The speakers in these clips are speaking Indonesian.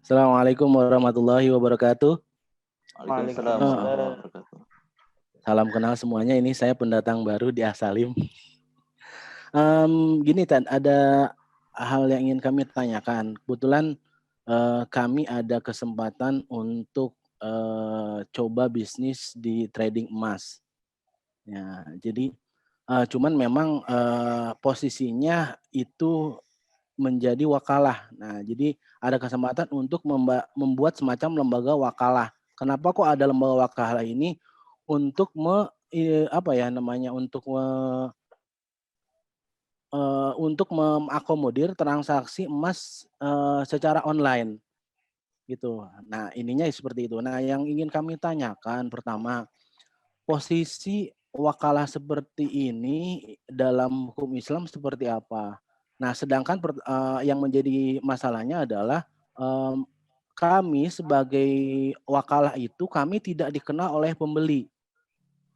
Assalamualaikum warahmatullahi wabarakatuh. Waalaikumsalam warahmatullahi wabarakatuh. Salam kenal semuanya, ini saya pendatang baru di Asalim. Gini Tan, ada hal yang ingin kami tanyakan. Kebetulan kami ada kesempatan untuk coba bisnis di trading emas. Ya, jadi cuman memang posisinya itu menjadi wakalah. Nah, jadi ada kesempatan untuk membuat semacam lembaga wakalah. Kenapa kok ada lembaga wakalah ini? Untuk untuk mengakomodir transaksi emas secara online gitu. Nah, ininya seperti itu. Nah, yang ingin kami tanyakan pertama, posisi wakalah seperti ini dalam hukum Islam seperti apa? Nah, sedangkan yang menjadi masalahnya adalah kami sebagai wakalah itu kami tidak dikenal oleh pembeli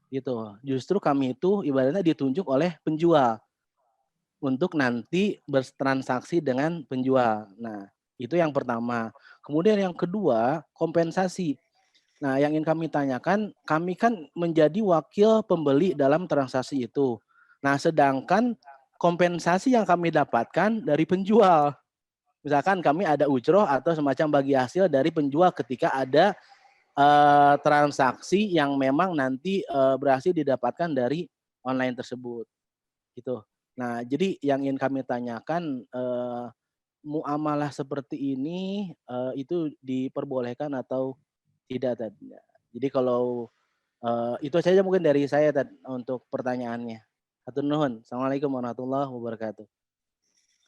gitu. Justru kami itu ibaratnya ditunjuk oleh penjual untuk nanti bertransaksi dengan penjual. Nah, itu yang pertama. Kemudian yang kedua, kompensasi. Nah, yang ingin kami tanyakan, kami kan menjadi wakil pembeli dalam transaksi itu. Nah, sedangkan kompensasi yang kami dapatkan dari penjual. Misalkan kami ada ujroh atau semacam bagi hasil dari penjual ketika ada transaksi yang memang nanti berhasil didapatkan dari online tersebut. Gitu. Nah, jadi yang ingin kami tanyakan, muamalah seperti ini itu diperbolehkan atau tidak, Tad? Jadi kalau itu saja mungkin dari saya, Tad, untuk pertanyaannya. Hatur nuhun. Assalamualaikum warahmatullahi wabarakatuh.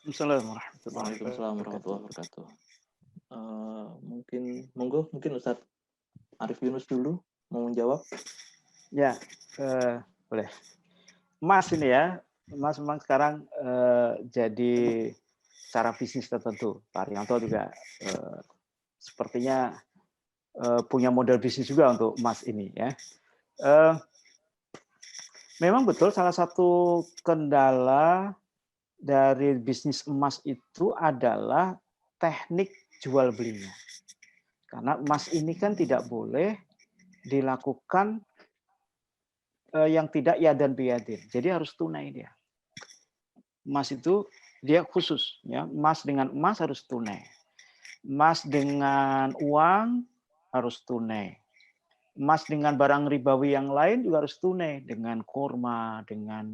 Waalaikumsalam warahmatullahi wabarakatuh. Mungkin Ustadz Arif Yunus dulu mau menjawab. Ya, boleh. Emas ini ya, emas memang sekarang jadi cara bisnis tertentu. Pak Arianto juga sepertinya punya model bisnis juga untuk emas ini ya. Memang betul salah satu kendala dari bisnis emas itu adalah teknik jual belinya. Karena emas ini kan tidak boleh dilakukan yang tidak yadan biyadin. Jadi harus tunai dia. Emas itu dia khusus ya. Emas dengan emas harus tunai. Emas dengan uang harus tunai. Emas dengan barang ribawi yang lain juga harus tunai, dengan kurma, dengan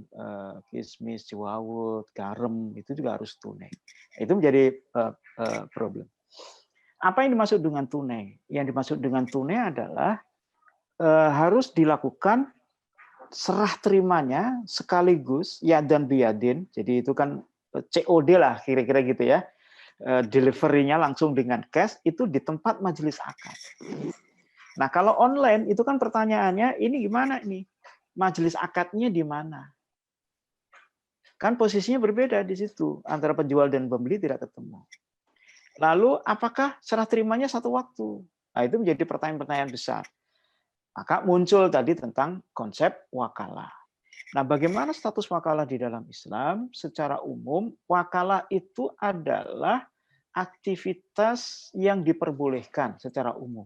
kismis, jawawut, garam, itu juga harus tunai. Itu menjadi problem. Apa yang dimaksud dengan tunai? Yang dimaksud dengan tunai adalah harus dilakukan serah terimanya sekaligus yadan biyadin. Jadi itu kan COD lah kira-kira gitu ya. Delivery-nya langsung dengan cash itu di tempat majelis akad. Nah, kalau online itu kan pertanyaannya ini gimana ini? Majelis akadnya di mana? Kan posisinya berbeda di situ, antara penjual dan pembeli tidak ketemu. Lalu apakah serah terimanya satu waktu? Nah, itu menjadi pertanyaan-pertanyaan besar. Maka muncul tadi tentang konsep wakalah. Nah, bagaimana status wakalah di dalam Islam? Secara umum, wakalah itu adalah aktivitas yang diperbolehkan secara umum.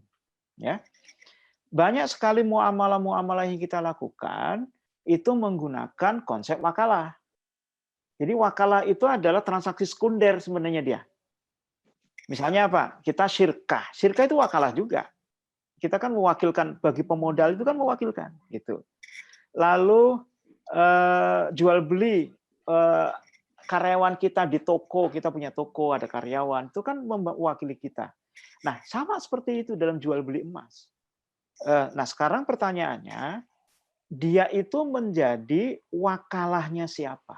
Ya, banyak sekali muamalah-muamalah yang kita lakukan itu menggunakan konsep wakalah. Jadi wakalah itu adalah transaksi sekunder sebenarnya dia. Misalnya apa? Kita syirkah. Syirkah itu wakalah juga. Kita kan mewakilkan bagi pemodal itu kan mewakilkan gitu. Lalu jual beli karyawan kita di toko, kita punya toko, ada karyawan, itu kan mewakili kita. Nah, sama seperti itu dalam jual beli emas. Nah, sekarang pertanyaannya, dia itu menjadi wakalahnya siapa?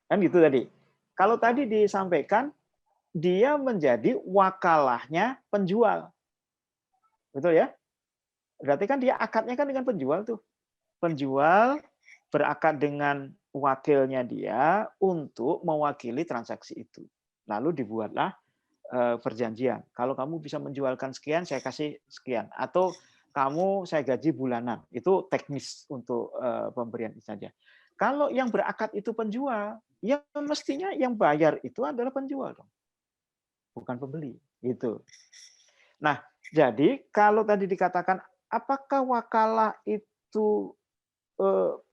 Kan gitu tadi. Kalau tadi disampaikan, dia menjadi wakalahnya penjual. Betul ya? Berarti kan dia akadnya kan dengan penjual tuh. Penjual berakad dengan wakilnya dia untuk mewakili transaksi itu. Lalu dibuatlah perjanjian. Kalau kamu bisa menjualkan sekian, saya kasih sekian. Atau kamu saya gaji bulanan. Itu teknis untuk pemberian itu saja. Kalau yang berakad itu penjual, ya mestinya yang bayar itu adalah penjual dong. Bukan pembeli. Gitu. Nah, jadi kalau tadi dikatakan apakah wakalah itu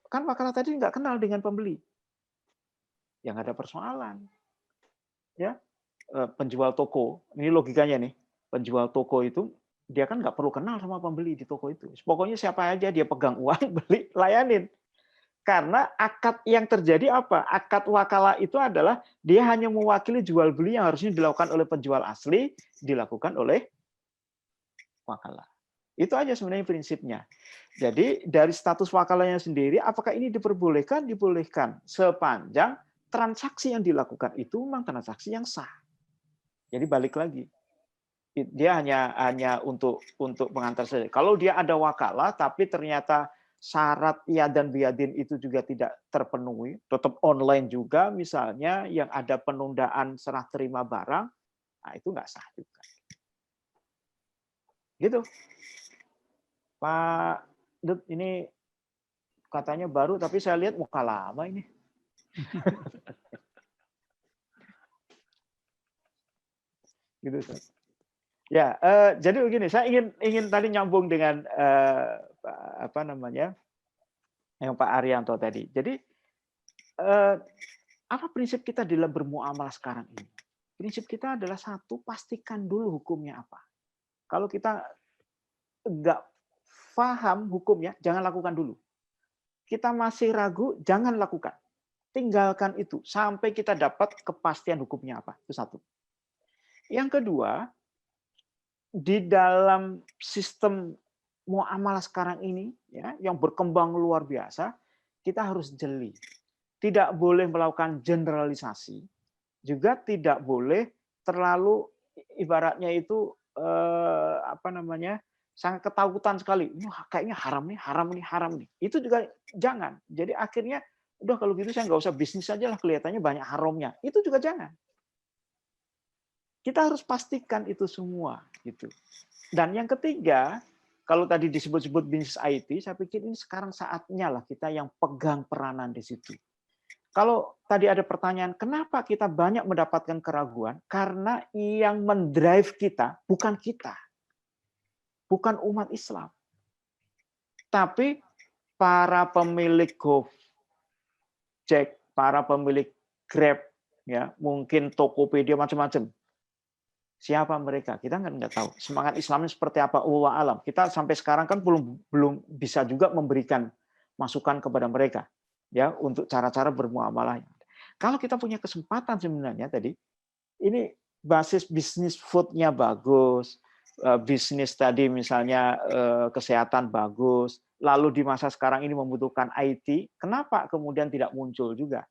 kan wakalah tadi nggak kenal dengan pembeli, ya nggak ada persoalan, ya. Penjual toko, ini logikanya nih, penjual toko itu dia kan nggak perlu kenal sama pembeli di toko itu. Pokoknya siapa aja dia pegang uang beli layanin. Karena akad yang terjadi apa? Akad wakalah itu adalah dia hanya mewakili jual beli yang harusnya dilakukan oleh penjual asli, dilakukan oleh wakalah. Itu aja sebenarnya prinsipnya. Jadi dari status wakalahnya sendiri, apakah ini diperbolehkan? Dibolehkan sepanjang transaksi yang dilakukan itu memang transaksi yang sah. Jadi balik lagi, dia hanya untuk pengantar saja. Kalau dia ada wakalah, tapi ternyata syarat iya dan biadin itu juga tidak terpenuhi, tetap online juga misalnya, yang ada penundaan serah terima barang, nah itu nggak sah juga. Gitu. Pak Dut, ini katanya baru, tapi saya lihat muka lama ini. Gitu. Ya, jadi begini, saya ingin tadi nyambung dengan apa namanya, yang Pak Arianto tadi. Jadi apa prinsip kita dalam bermuamalah sekarang ini? Prinsip kita adalah satu, pastikan dulu hukumnya apa. Kalau kita nggak paham hukumnya, jangan lakukan dulu. Kita masih ragu, jangan lakukan. Tinggalkan itu sampai kita dapat kepastian hukumnya apa. Itu satu. Yang kedua, di dalam sistem muamalah sekarang ini, ya, yang berkembang luar biasa, kita harus jeli. Tidak boleh melakukan generalisasi, juga tidak boleh terlalu ibaratnya itu apa namanya, sangat ketakutan sekali. Wah, kayaknya haram nih, haram nih, haram nih. Itu juga jangan. Jadi akhirnya udah kalau gitu saya nggak usah bisnis aja lah, kelihatannya banyak haramnya. Itu juga jangan. Kita harus pastikan itu semua gitu. Dan yang ketiga, kalau tadi disebut-sebut bisnis IT, saya pikir ini sekarang saatnya lah kita yang pegang peranan di situ. Kalau tadi ada pertanyaan, kenapa kita banyak mendapatkan keraguan? Karena yang mendrive kita bukan kita, bukan umat Islam, tapi para pemilik Gojek, para pemilik Grab, ya mungkin Tokopedia macam-macam. Siapa mereka? Kita nggak tahu. Semangat Islamnya seperti apa? Wallahu alam. Kita sampai sekarang kan belum bisa juga memberikan masukan kepada mereka, ya, untuk cara-cara bermuamalah. Kalau kita punya kesempatan sebenarnya tadi, ini basis bisnis foodnya bagus, bisnis tadi misalnya kesehatan bagus, lalu di masa sekarang ini membutuhkan IT, kenapa kemudian tidak muncul juga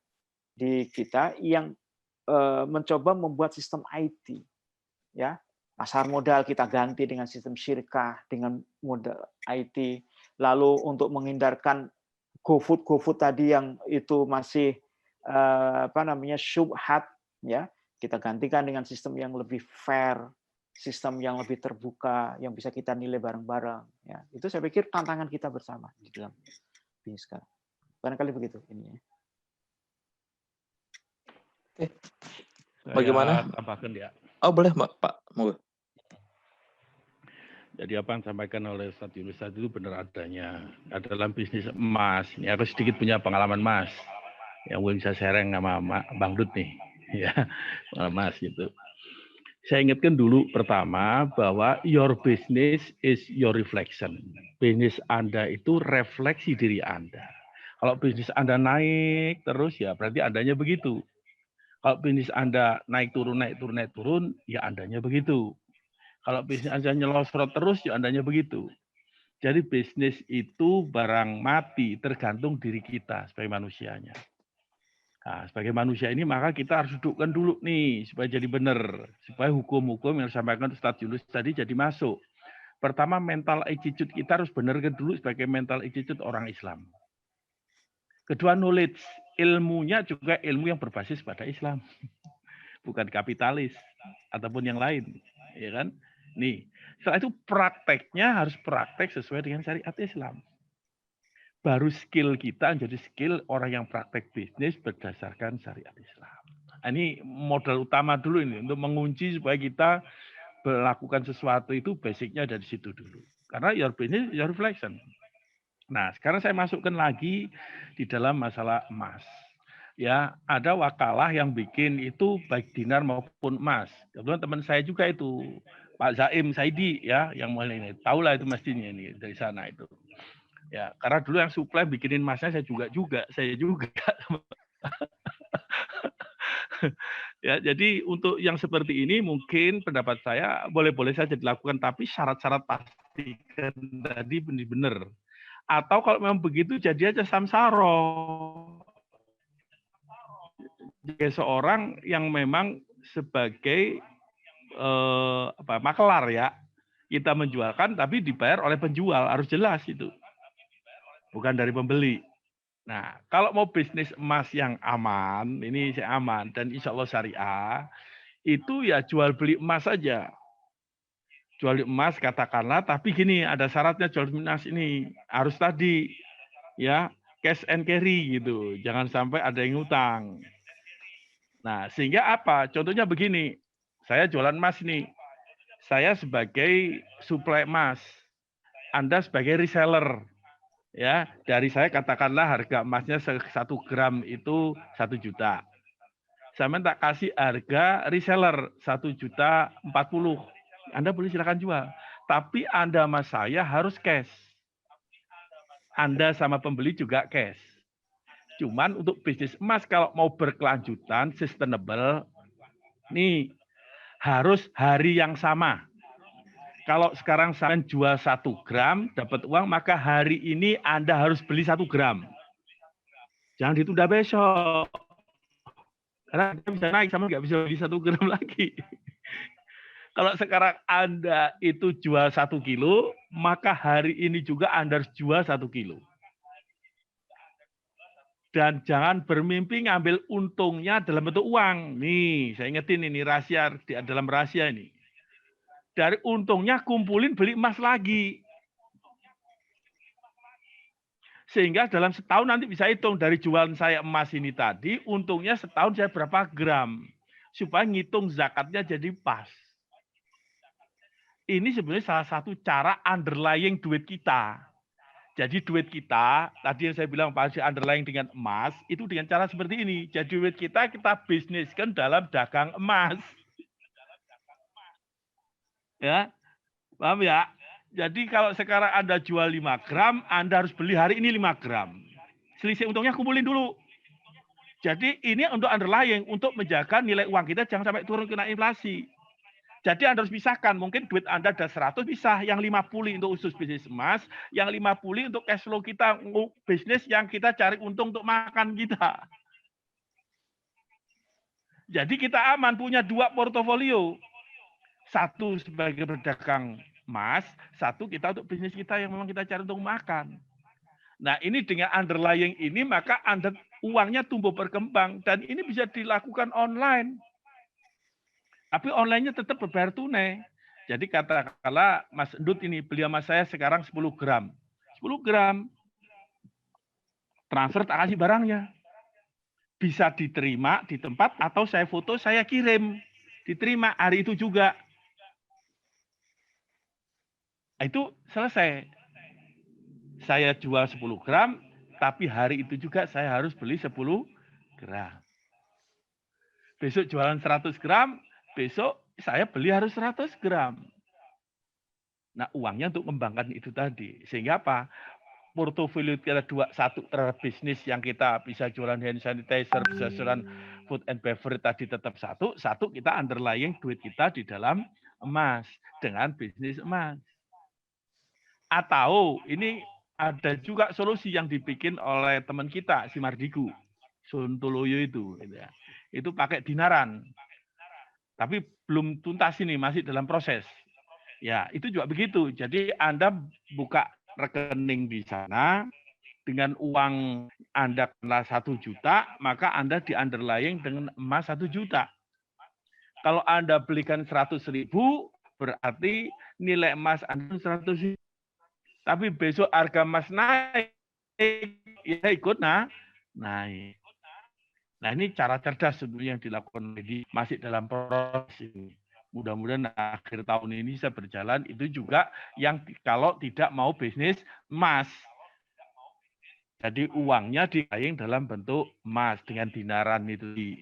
di kita yang mencoba membuat sistem IT? Ya, pasar modal kita ganti dengan sistem syirkah, dengan modal IT. Lalu untuk menghindarkan GoFood tadi yang itu masih apa namanya syubhat, ya, kita gantikan dengan sistem yang lebih fair, sistem yang lebih terbuka, yang bisa kita nilai bareng-bareng. Ya, itu saya pikir tantangan kita bersama di dalam bisnis sekarang. Barangkali begitu ini. Oke. Bagaimana? Tambahkan ya. Oh boleh Pak, monggo. Jadi apa yang disampaikan oleh Ustadz Yunus tadi itu benar adanya. Dalam bisnis emas, ini aku sedikit punya pengalaman Mas, yang mungkin bisa sharing sama Bang Dut nih, ya, Mas gitu. Saya ingatkan dulu pertama bahwa your business is your reflection. Bisnis Anda itu refleksi diri Anda. Kalau bisnis Anda naik terus ya berarti Andanya begitu. Kalau bisnis Anda naik turun, ya Andanya begitu. Kalau bisnis Anda nyelosrot terus, ya Andanya begitu. Jadi bisnis itu barang mati, tergantung diri kita sebagai manusianya. Nah, sebagai manusia ini maka kita harus dudukkan dulu nih, supaya jadi benar. Supaya hukum-hukum yang disampaikan Ustadz Yunus tadi jadi masuk. Pertama, mental attitude kita harus benarkan dulu sebagai mental attitude orang Islam. Kedua, knowledge. Ilmunya juga ilmu yang berbasis pada Islam. Bukan kapitalis ataupun yang lain, ya kan? Nih, setelah itu prakteknya harus praktek sesuai dengan syariat Islam. Baru skill kita jadi skill orang yang praktek bisnis berdasarkan syariat Islam. Ini modal utama dulu ini untuk mengunci supaya kita melakukan sesuatu itu basicnya dari situ dulu. Karena your business, your reflection. Nah, sekarang saya masukkan lagi di dalam masalah emas. Ya, ada wakalah yang bikin itu baik dinar maupun emas. Kebetulan teman saya juga itu, Pak Zaim Saidi ya, yang mulai ini. Tahulah itu mestinya ini dari sana itu. Ya, karena dulu yang supply bikinin emasnya saya juga. Ya, jadi untuk yang seperti ini mungkin pendapat saya boleh-boleh saja dilakukan, tapi syarat-syarat pastikan tadi benar-benar. Atau kalau memang begitu jadi aja samsaro. Jadi seorang yang memang sebagai makelar ya, kita menjualkan tapi dibayar oleh penjual, harus jelas itu, bukan dari pembeli. Nah, kalau mau bisnis emas yang aman, ini saya aman dan insya Allah syariah, itu ya jual beli emas saja. Jual beli emas katakanlah, tapi gini ada syaratnya jual beli emas ini harus tadi ya cash and carry gitu, jangan sampai ada yang ngutang. Nah, sehingga apa? Contohnya begini, saya jualan emas nih, saya sebagai supply emas, Anda sebagai reseller, ya dari saya katakanlah harga emasnya 1 gram itu 1 juta. Saya minta kasih harga reseller 1.040.000. Anda boleh silakan jual, tapi Anda sama saya harus cash. Anda sama pembeli juga cash. Cuman untuk bisnis emas kalau mau berkelanjutan, sustainable, nih harus hari yang sama. Kalau sekarang saya jual 1 gram, dapat uang, maka hari ini Anda harus beli 1 gram. Jangan ditunda besok. Karena Anda bisa naik, sama nggak bisa beli 1 gram lagi. Kalau sekarang Anda itu jual 1 kilo, maka hari ini juga Anda harus jual 1 kilo. Dan jangan bermimpi ngambil untungnya dalam bentuk uang. Nih, saya ingetin ini rahasia, dalam rahasia ini. Dari untungnya kumpulin beli emas lagi. Sehingga dalam setahun nanti bisa hitung dari jualan saya emas ini tadi, untungnya setahun saya berapa gram. Supaya ngitung zakatnya jadi pas. Ini sebenarnya salah satu cara underlying duit kita. Jadi duit kita, tadi yang saya bilang pasti underlying dengan emas, itu dengan cara seperti ini. Jadi duit kita bisniskan dalam dagang emas. Ya, paham ya? Jadi kalau sekarang Anda jual 5 gram, Anda harus beli hari ini 5 gram. Selisih untungnya kumpulin dulu. Jadi ini untuk underlying, untuk menjaga nilai uang kita jangan sampai turun kena inflasi. Jadi Anda harus pisahkan, mungkin duit Anda ada 100 bisa, yang 50 untuk khusus bisnis emas, yang 50 untuk cash flow kita, bisnis yang kita cari untung untuk makan kita. Jadi kita aman, punya 2 portofolio. 1 sebagai pedagang emas, 1 kita untuk bisnis kita yang memang kita cari untuk makan. Nah ini dengan underlying ini, maka Anda uangnya tumbuh berkembang, dan ini bisa dilakukan online. Tapi online-nya tetap berbayar tunai. Jadi katakanlah Mas Endut ini beli sama saya sekarang 10 gram. 10 gram. Transfer tak kasih barangnya. Bisa diterima di tempat atau saya foto, saya kirim. Diterima hari itu juga. Itu selesai. Saya jual 10 gram, tapi hari itu juga saya harus beli 10 gram. Besok jualan 100 gram, besok saya beli harus 100 gram. Nah, uangnya untuk mengembangkan itu tadi. Sehingga apa? Portofolio kita 1 terhadap bisnis yang kita bisa jualan hand sanitizer, bisa jualan food and beverage tadi tetap 1 kita underlying duit kita di dalam emas dengan bisnis emas. Atau ini ada juga solusi yang dibikin oleh teman kita, si Mardigu, Sontoloyo itu. Itu pakai dinaran. Tapi belum tuntas ini, masih dalam proses. Ya, itu juga begitu. Jadi Anda buka rekening di sana, dengan uang Anda kena 1 juta, maka Anda di underlying dengan emas 1 juta. Kalau Anda belikan 100.000, berarti nilai emas Anda 100.000. Tapi besok harga emas naik, ya ikut naik. Nah ini cara cerdas sebenarnya yang dilakukan, masih dalam proses ini. mudah-mudahan akhir tahun ini bisa berjalan. Itu juga yang kalau tidak mau bisnis emas. Jadi uangnya digayung dalam bentuk emas dengan dinaran itu.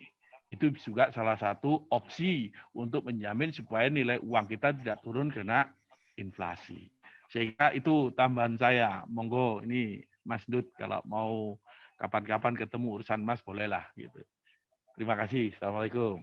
Itu juga salah satu opsi untuk menjamin supaya nilai uang kita tidak turun karena inflasi. Sehingga itu tambahan saya. Monggo ini Mas Dut kalau mau kapan-kapan ketemu urusan emas bolehlah gitu. Terima kasih. Assalamualaikum.